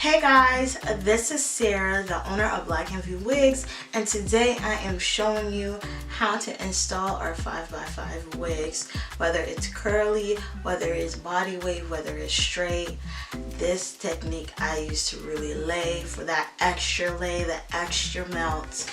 Hey guys, this is Sarah, the owner of Blaque Envy Wigs, and today I am showing you how to install our 5x5 wigs, whether it's curly, whether it's body wave, whether it's straight. This technique I use to really lay for that extra lay, the extra melt,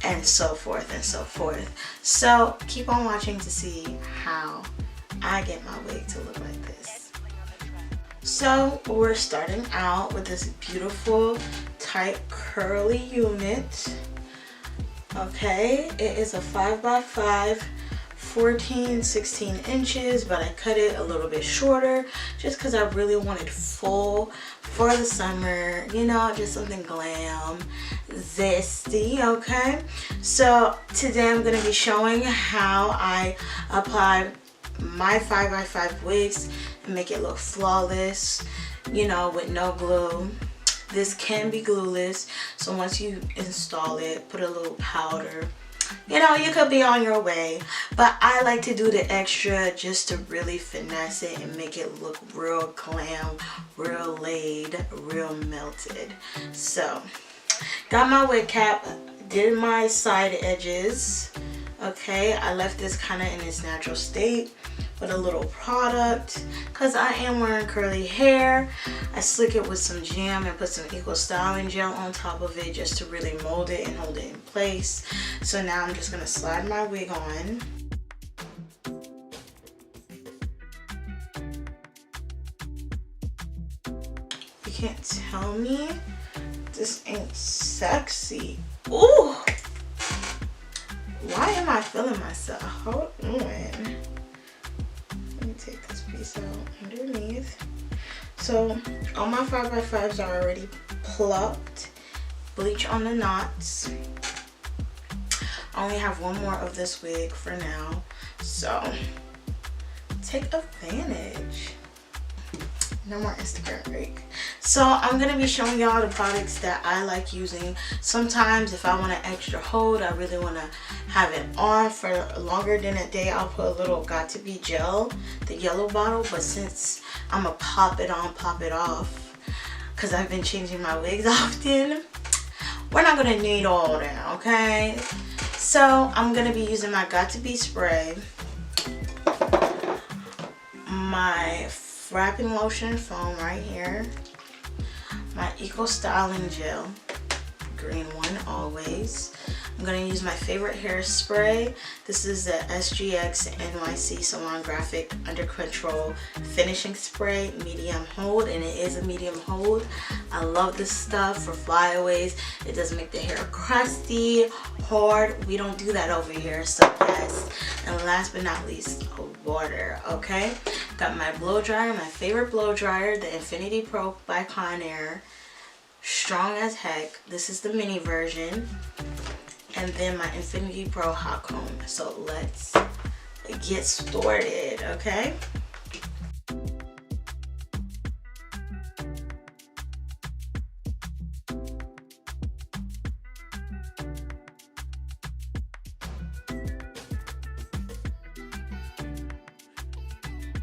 and so forth and so forth. So keep on watching to see how I get my wig to look like this. So we're starting out with this beautiful tight curly unit. Okay, it is a 5x5, 14-16 inches, but I cut it a little bit shorter just because I really wanted full for the summer, you know, just something glam, zesty. Okay, so today I'm going to be showing how I apply my 5x5 wigs and make it look flawless, you know, with no glue. This can be glueless, so once you install it, put a little powder, you know, you could be on your way. But I like to do the extra just to really finesse it and make it look real glam, real laid, real melted. So got my wig cap, did my side edges. Okay, I left this kind of in its natural state with a little product because I am wearing curly hair. I slick it with some jam and put some equal styling gel on top of it just to really mold it and hold it in place. So now I'm just gonna slide my wig on. You can't tell me this ain't sexy. Ooh! Why am I feeling myself? Hold on. Let me take this piece out underneath. So all my 5x5s are already plucked. Bleach on the knots. I only have one more of this wig for now. So take advantage. No more Instagram break. So I'm going to be showing y'all the products that I like using. Sometimes if I want an extra hold, I really want to have it on for longer than a day, I'll put a little Got To Be gel, the yellow bottle. But since I'm going to pop it on, pop it off, because I've been changing my wigs often, we're not going to need all that, okay? So I'm going to be using my Got To Be spray, my wrapping lotion foam right here, my Eco Styling Gel, green one always. I'm going to use my favorite hairspray. This is the SGX NYC Salon Graphic Under Control Finishing Spray, medium hold, and it is a medium hold. I love this stuff for flyaways. It doesn't make the hair crusty, hard. We don't do that over here, so yes. And last but not least, water. Okay, got my blow dryer, my favorite blow dryer, the Infinitipro by Conair. Strong as heck. This is the mini version. And then my Infinitipro hot comb. So let's get started, okay?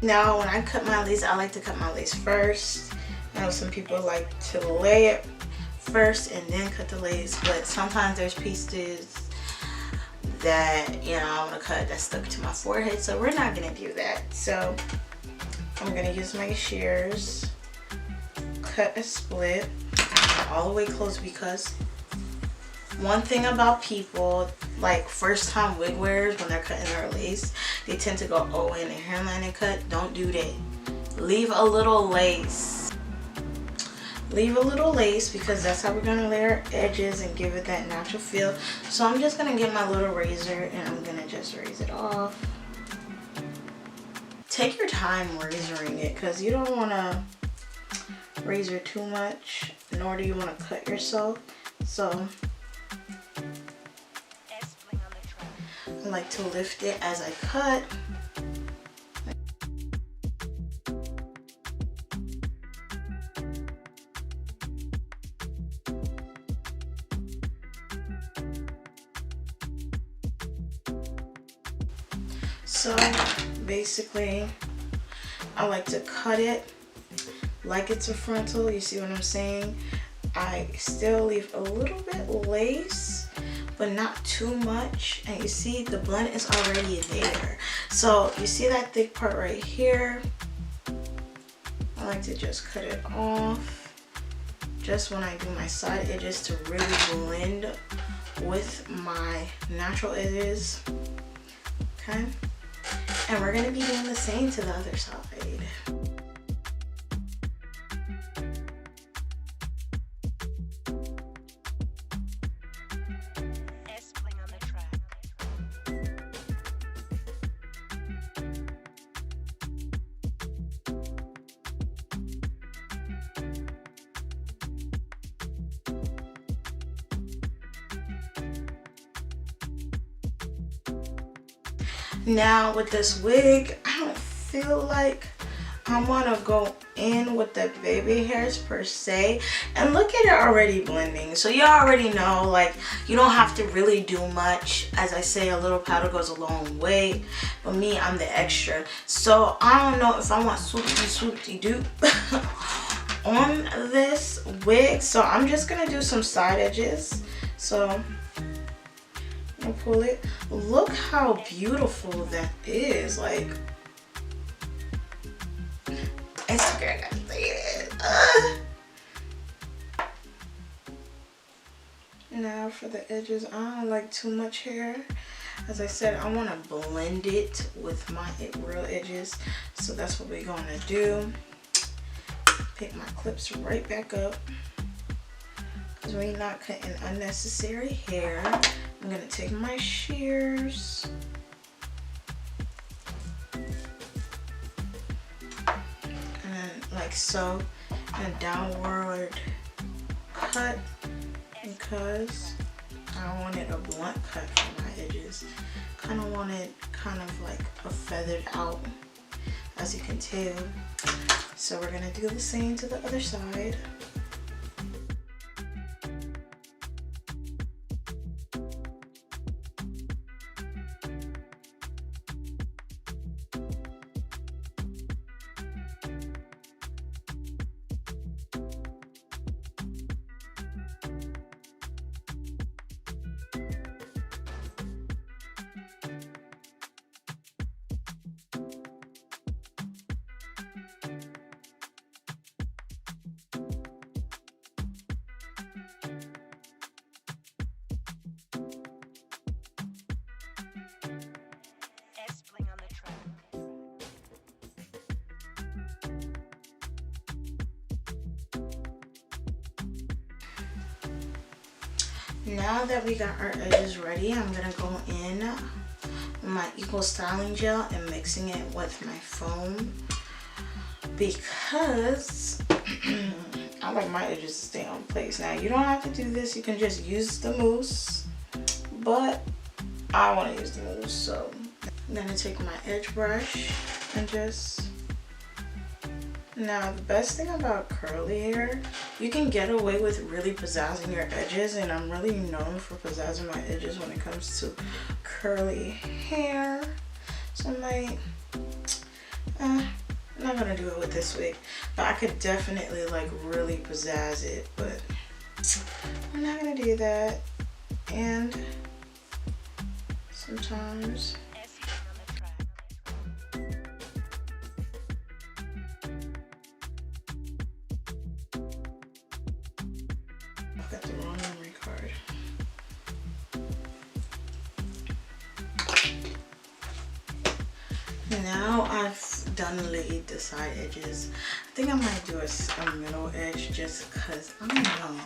Now when I cut my lace, I like to cut my lace first. I know some people like to lay it first and then cut the lace, but sometimes there's pieces that, you know, I want to cut that's stuck to my forehead, so we're not going to do that. So I'm going to use my shears, cut a split all the way close, because one thing about people, like first time wig wearers, when they're cutting their lace, they tend to go, oh, in the hairline and cut. Don't do that. Leave a little lace. Leave a little lace, because that's how we're going to lay our edges and give it that natural feel. So I'm just going to get my little razor and I'm going to just raise it off. Take your time razoring it, because you don't want to razor too much, nor do you want to cut yourself. So I like to lift it as I cut. So basically I like to cut it like it's a frontal. You see what I'm saying? I still leave a little bit lace, but not too much. And you see the blend is already there. So you see that thick part right here? I like to just cut it off just when I do my side edges to really blend with my natural edges. Okay, and we're gonna be doing the same to the other side. Now with this wig, I don't feel like I want to go in with the baby hairs per se. And look at it already blending. So you already know, like, you don't have to really do much. As I say, a little powder goes a long way. But me, I'm the extra. So I don't know if I want swoopty-doop on this wig. So I'm just going to do some side edges. So and pull it. Look how beautiful that is. Like, Instagram gotta say it. Now for the edges, I don't like too much hair. As I said, I want to blend it with my real edges. So that's what we're gonna do. Pick my clips right back up, because we're not cutting unnecessary hair. I'm gonna take my shears and like so, and downward cut, because I wanted a blunt cut for my edges. Kind of wanted kind of like a feathered out, as you can tell. So we're gonna do the same to the other side. Now that we got our edges ready, I'm gonna go in with my equal styling gel and mixing it with my foam, because I like my edges to stay on place. Now you don't have to do this, you can just use the mousse, but I want to use the mousse. So I'm gonna take my edge brush and just, now the best thing about curly hair, you can get away with really pizzazzing your edges, and I'm really known for pizzazzing my edges when it comes to curly hair. So I'm like, I'm not gonna do it with this wig, but I could definitely like really pizzazz it, but I'm not gonna do that. And sometimes got the wrong memory card. Now I've done laid the side edges. I think I might do a middle edge, just because I don't know.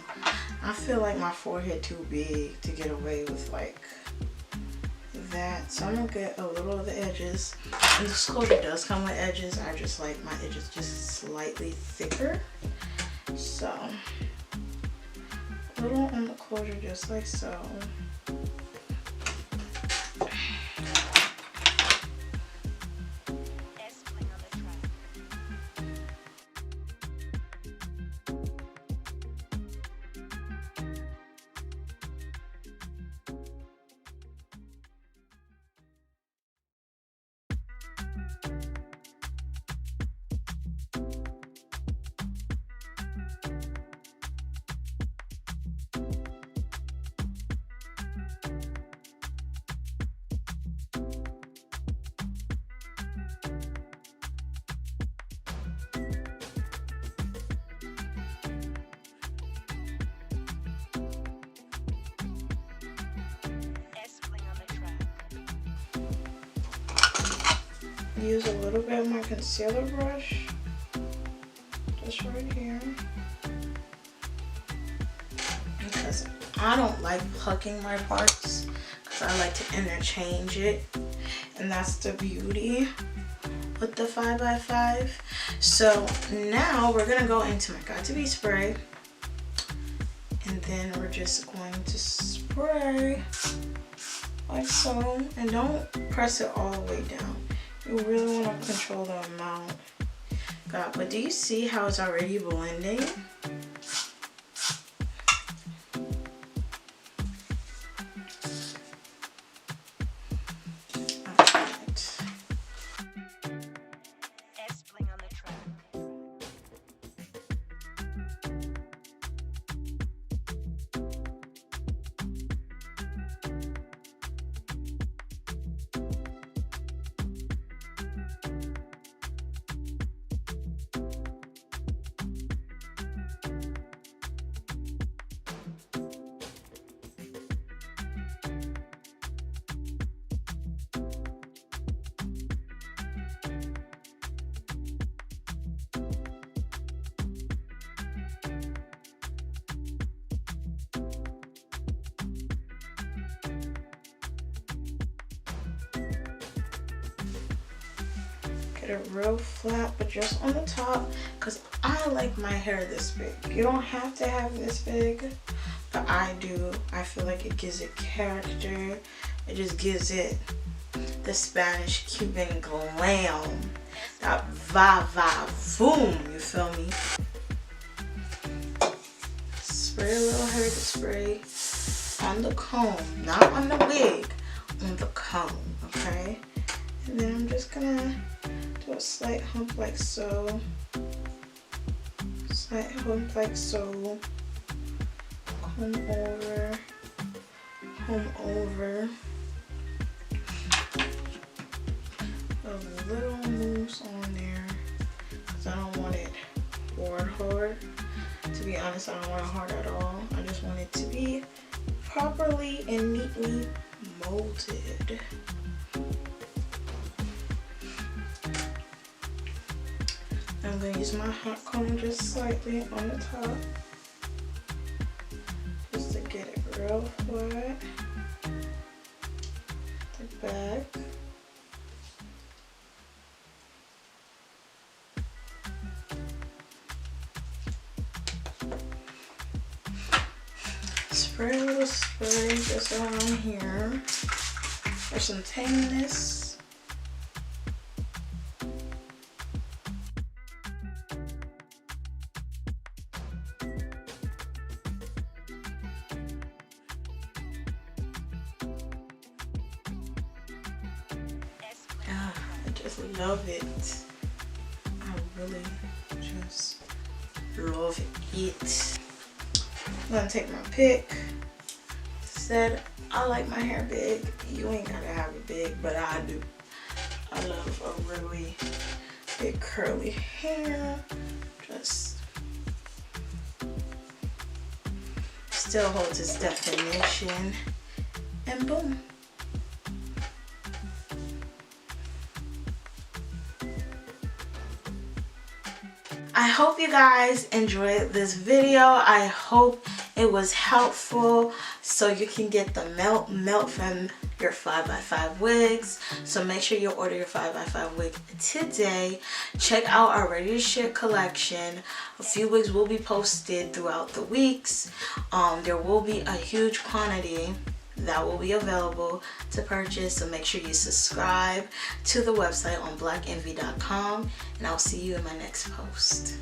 I feel like my forehead too big to get away with like that. So I'm gonna get a little of the edges. And this closure does come with edges. I just like my edges just slightly thicker. So a little on the closure, just like so. use a little bit of my concealer brush, just right here, because I don't like plucking my parts, because I like to interchange it, and that's the beauty with the 5x5. So now we're gonna go into my Got To Be spray, and then we're just going to spray like so, and don't press it all the way down. You really want to control the amount. God, but do you see how it's already blending? It real flat, but just on the top, because I like my hair this big. You don't have to have this big, but I do. I feel like it gives it character. It just gives it the Spanish Cuban glam, that va-va-voom, you feel me? Spray a little hair spray on the comb, not on the wig, on the comb, okay? And then I'm just gonna do a slight hump like so. Slight hump like so. Comb over. Comb over. A little mousse on there, because I don't want it hard. To be honest, I don't want it hard at all. I just want it to be properly and neatly molded. I'm going to use my hot comb just slightly on the top, just to get it real flat. The back. Spray a little spray just around here for some tameness. I just love it. I really just love it. I'm gonna take my pick. Said I like my hair big. You ain't gotta have it big, but I do. I love a really big curly hair. Just still holds its definition, and boom. I hope you guys enjoyed this video. I hope it was helpful so you can get the melt from your 5x5 wigs. So make sure you order your 5x5 wig today. Check out our ready to share collection. A few wigs will be posted throughout the weeks. There will be a huge quantity that will be available to purchase, so make sure you subscribe to the website on blaqueenvy.com, and I'll see you in my next post.